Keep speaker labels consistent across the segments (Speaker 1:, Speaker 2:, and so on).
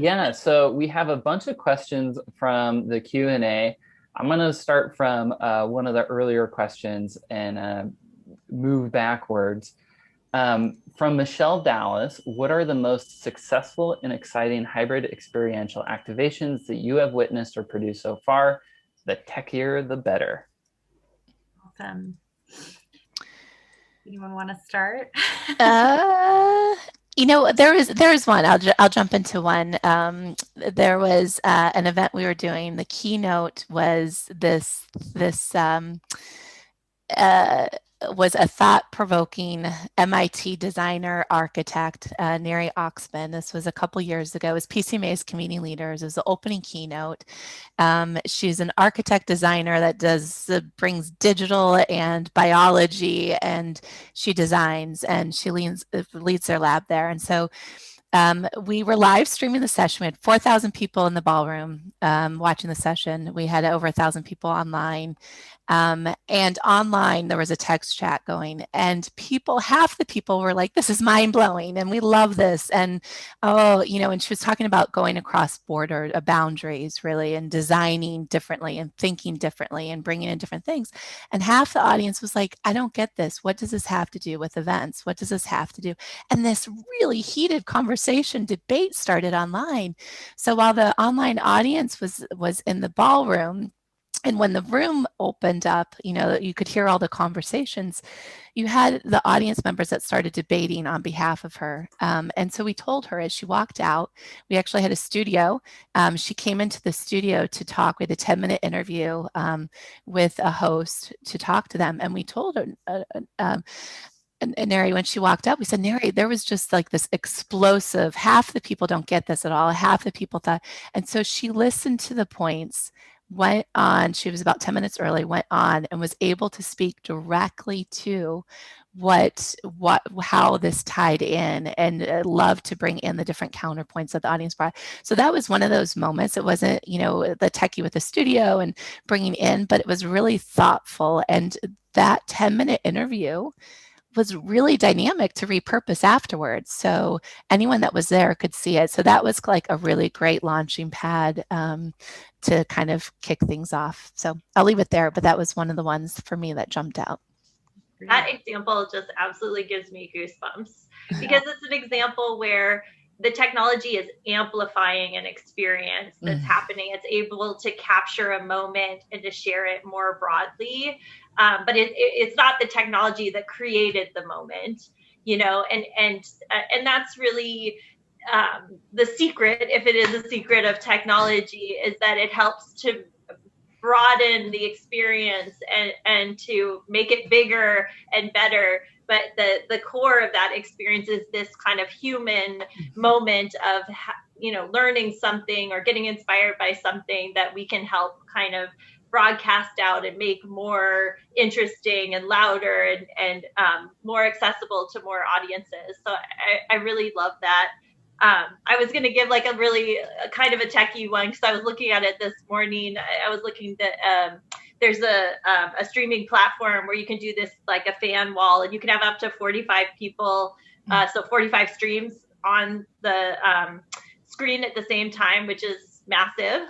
Speaker 1: Yeah, so we have a bunch of questions from the Q&A. I'm going to start from one of the earlier questions and move backwards. From Michelle Dallas, what are the most successful and exciting hybrid experiential activations that you have witnessed or produced so far? The techier, the better.
Speaker 2: Awesome. Anyone want to start?
Speaker 3: Uh, there is one. I'll jump into one. There was an event we were doing. The keynote was this uh, was a thought-provoking MIT designer architect, Neri Oxman. This was a couple years ago. It was PCMA's community leaders. It was the opening keynote. She's an architect designer that brings digital and biology, and she designs and she leads their lab there. And so we were live streaming the session. We had 4,000 people in the ballroom watching the session. We had over 1,000 people online. And online, there was a text chat going, and half the people were like, this is mind blowing, and we love this. And and she was talking about going across boundaries, really, and designing differently and thinking differently and bringing in different things. And half the audience was like, I don't get this. What does this have to do with events? What does this have to do? And this really heated debate started online. So while the online audience was in the ballroom, and when the room opened up, you could hear all the conversations. You had the audience members that started debating on behalf of her. And so we told her as she walked out, we actually had a studio. She came into the studio to talk. We had a 10-minute interview with a host to talk to them. And we told her, and Neri, when she walked up, we said, Neri, there was just like this explosive, half the people don't get this at all. Half the people thought, and so she listened to the points, went on, she was about 10 minutes early, went on and was able to speak directly to how this tied in, and loved to bring in the different counterpoints that the audience brought. So that was one of those moments. It wasn't, the techie with the studio and bringing in, but it was really thoughtful. And that 10-minute interview was really dynamic to repurpose afterwards. So anyone that was there could see it. So that was like a really great launching pad to kind of kick things off. So I'll leave it there, but that was one of the ones for me that jumped out.
Speaker 2: That example just absolutely gives me goosebumps because it's an example where the technology is amplifying an experience that's happening. It's able to capture a moment and to share it more broadly. But it's not the technology that created the moment, and that's really the secret, if it is a secret of technology, is that it helps to broaden the experience and to make it bigger and better. But the core of that experience is this kind of human moment of, learning something or getting inspired by something that we can help kind of broadcast out and make more interesting and louder and more accessible to more audiences. So I really love that. I was going to give like a really kind of a techie one because I was looking at it this morning. I was looking at there's a streaming platform where you can do this like a fan wall, and you can have up to 45 people, so 45 streams on the screen at the same time, which is massive.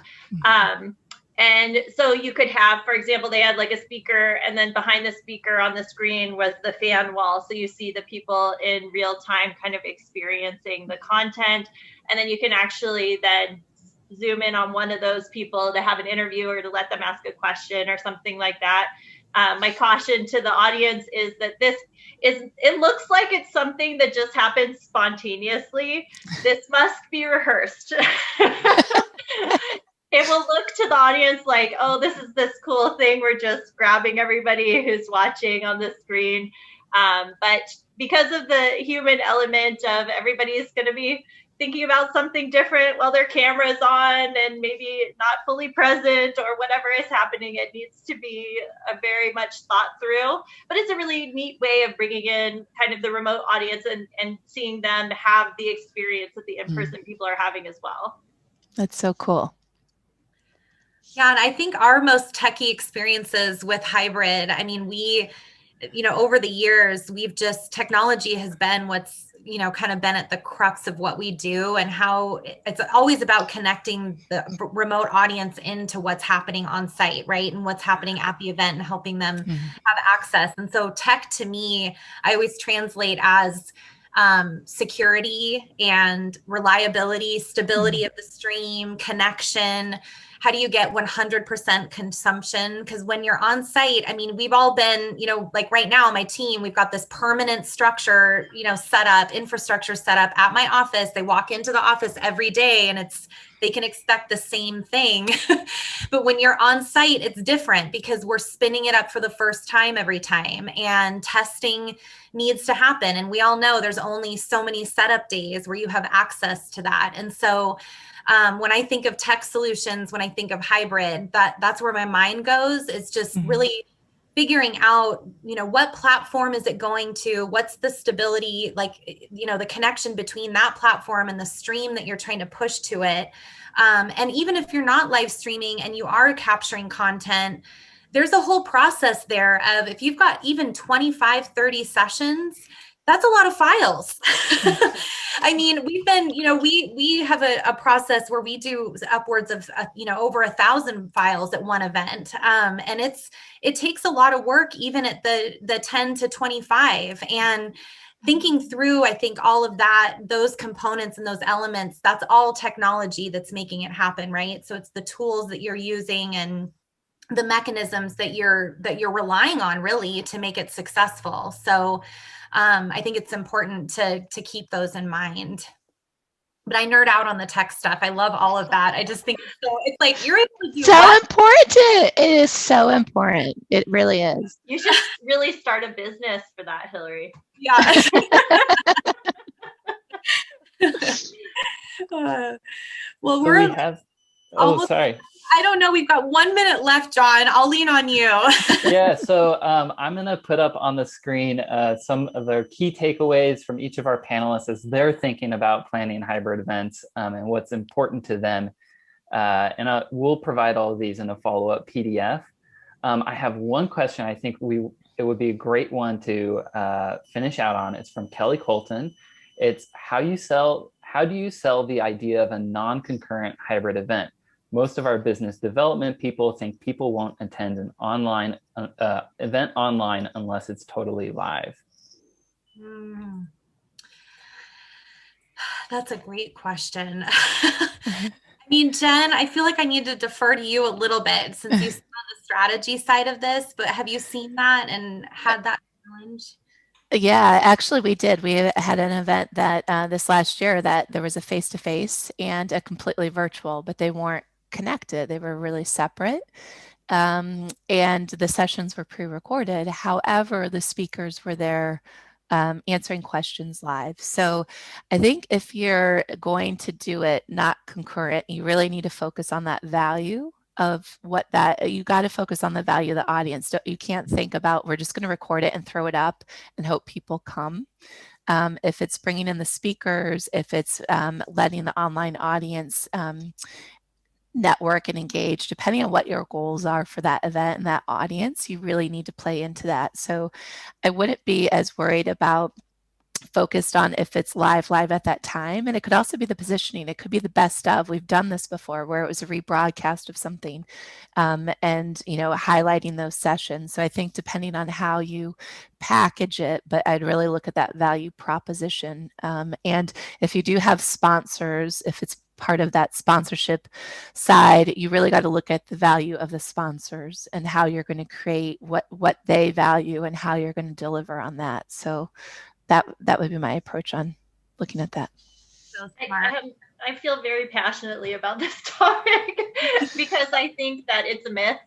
Speaker 2: And so you could have, for example, they had like a speaker, and then behind the speaker on the screen was the fan wall. So you see the people in real time kind of experiencing the content. And then you can actually then zoom in on one of those people to have an interview or to let them ask a question or something like that. My caution to the audience is that it looks like it's something that just happens spontaneously. This must be rehearsed. It will look to the audience like, oh, this is this cool thing. We're just grabbing everybody who's watching on the screen. But because of the human element of everybody's going to be thinking about something different while their camera's on and maybe not fully present or whatever is happening, it needs to be a very much thought through. But it's a really neat way of bringing in kind of the remote audience and seeing them have the experience that the in-person people are having as well.
Speaker 3: That's so cool.
Speaker 4: Yeah, and I think our most techie experiences with hybrid, I mean, over the years, technology has been what's, kind of been at the crux of what we do, and how it's always about connecting the remote audience into what's happening on site, right? And what's happening at the event and helping them have access. And so tech, to me, I always translate as security and reliability, stability of the stream, connection. How do you get 100% consumption? Because when you're on site, I mean, we've all been, like right now on my team, we've got this permanent structure, infrastructure set up at my office. They walk into the office every day and they can expect the same thing. But when you're on site, it's different because we're spinning it up for the first time every time, and testing needs to happen. And we all know there's only so many setup days where you have access to that. And so when I think of tech solutions, when I think of hybrid, that's where my mind goes. It's just really figuring out, what platform is it going to, what's the stability, like, the connection between that platform and the stream that you're trying to push to it. And even if you're not live streaming and you are capturing content, there's a whole process there of, if you've got even 25, 30 sessions, that's a lot of files. I mean, we've been, we have a process where we do upwards of, over 1,000 files at one event. And it takes a lot of work, even at the 10 to 25. And thinking through, I think all of that, those components and those elements, that's all technology that's making it happen, right? So it's the tools that you're using and the mechanisms that you're relying on, really, to make it successful. So I think it's important to keep those in mind. But I nerd out on the tech stuff. I love all of that. I just think it's like you're able to do
Speaker 3: important. It is so important. It really is.
Speaker 2: You should really start a business for that, Hilary.
Speaker 4: Yeah. Well,
Speaker 1: sorry.
Speaker 4: I don't know. We've got 1 minute left, John. I'll lean on you.
Speaker 1: Yeah. So I'm going to put up on the screen some of the key takeaways from each of our panelists as they're thinking about planning hybrid events and what's important to them. And we'll provide all of these in a follow-up PDF. I have one question I think it would be a great one to finish out on. It's from Kelly Colton. It's how do you sell the idea of a non-concurrent hybrid event? Most of our business development people think people won't attend an online event online unless it's totally live.
Speaker 4: That's a great question. I mean, Jen, I feel like I need to defer to you a little bit since you sit on the strategy side of this, but have you seen that and had that challenge?
Speaker 3: Yeah, actually we did. We had an event that this last year that there was a face-to-face and a completely virtual, but they weren't connected. They were really separate. And the sessions were pre-recorded. However, the speakers were there answering questions live. So I think if you're going to do it not concurrent, you really need to focus on that value of you got to focus on the value of the audience. You can't think about, we're just going to record it and throw it up and hope people come. If it's bringing in the speakers, if it's letting the online audience network and engage, depending on what your goals are for that event and that audience, you really need to play into that. So I wouldn't be as worried about focused on if it's live at that time. And it could also be the positioning. It could be the best of. We've done this before where it was a rebroadcast of something and, highlighting those sessions. So I think depending on how you package it, but I'd really look at that value proposition. And if you do have sponsors, if it's part of that sponsorship side, you really got to look at the value of the sponsors and how you're going to create what they value and how you're going to deliver on that. So that would be my approach on looking at that.
Speaker 4: So smart.
Speaker 2: I feel very passionately about this topic because I think that it's a myth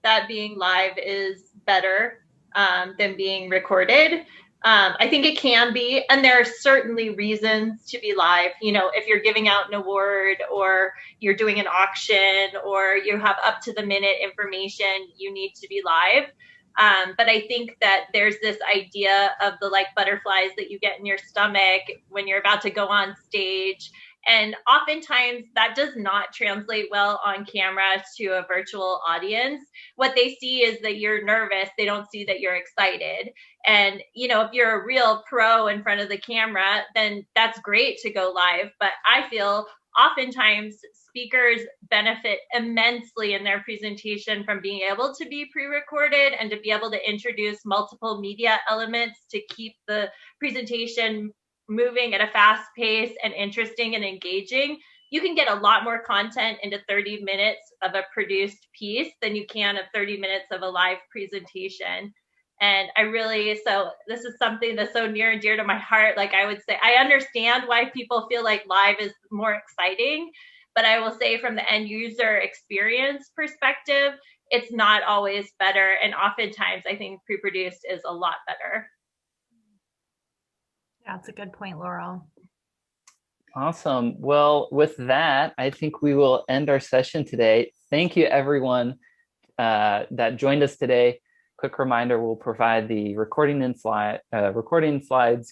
Speaker 2: that being live is better than being recorded. I think it can be, and there are certainly reasons to be live. If you're giving out an award or you're doing an auction or you have up to the minute information, you need to be live. But I think that there's this idea of the butterflies that you get in your stomach when you're about to go on stage And oftentimes that does not translate well on camera to a virtual audience. What they see is that you're nervous. They don't see that you're excited. And, you know, if you're a real pro in front of the camera, then that's great to go live. But I feel oftentimes speakers benefit immensely in their presentation from being able to be pre-recorded and to be able to introduce multiple media elements to keep the presentation moving at a fast pace and interesting and engaging. You can get a lot more content into 30 minutes of a produced piece than you can of 30 minutes of a live presentation. And so this is something that's so near and dear to my heart. Like, I would say, I understand why people feel like live is more exciting, but I will say from the end user experience perspective, it's not always better. And oftentimes I think pre-produced is a lot better.
Speaker 4: That's a good point, Laurel.
Speaker 1: Awesome. Well, with that, I think we will end our session today. Thank you, everyone that joined us today. Quick reminder, we'll provide the recording slides,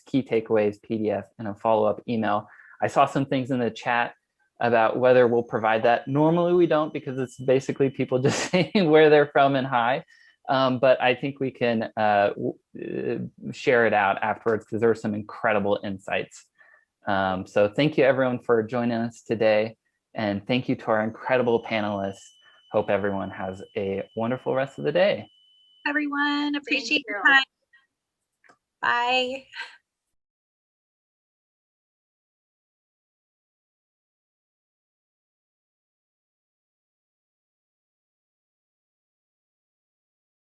Speaker 1: key takeaways, PDF, and a follow-up email. I saw some things in the chat about whether we'll provide that. Normally we don't, because it's basically people just saying where they're from and hi. But I think we can share it out afterwards, because there were some incredible insights. So thank you, everyone, for joining us today. And thank you to our incredible panelists. Hope everyone has a wonderful rest of the day.
Speaker 4: Everyone, appreciate your time. Bye.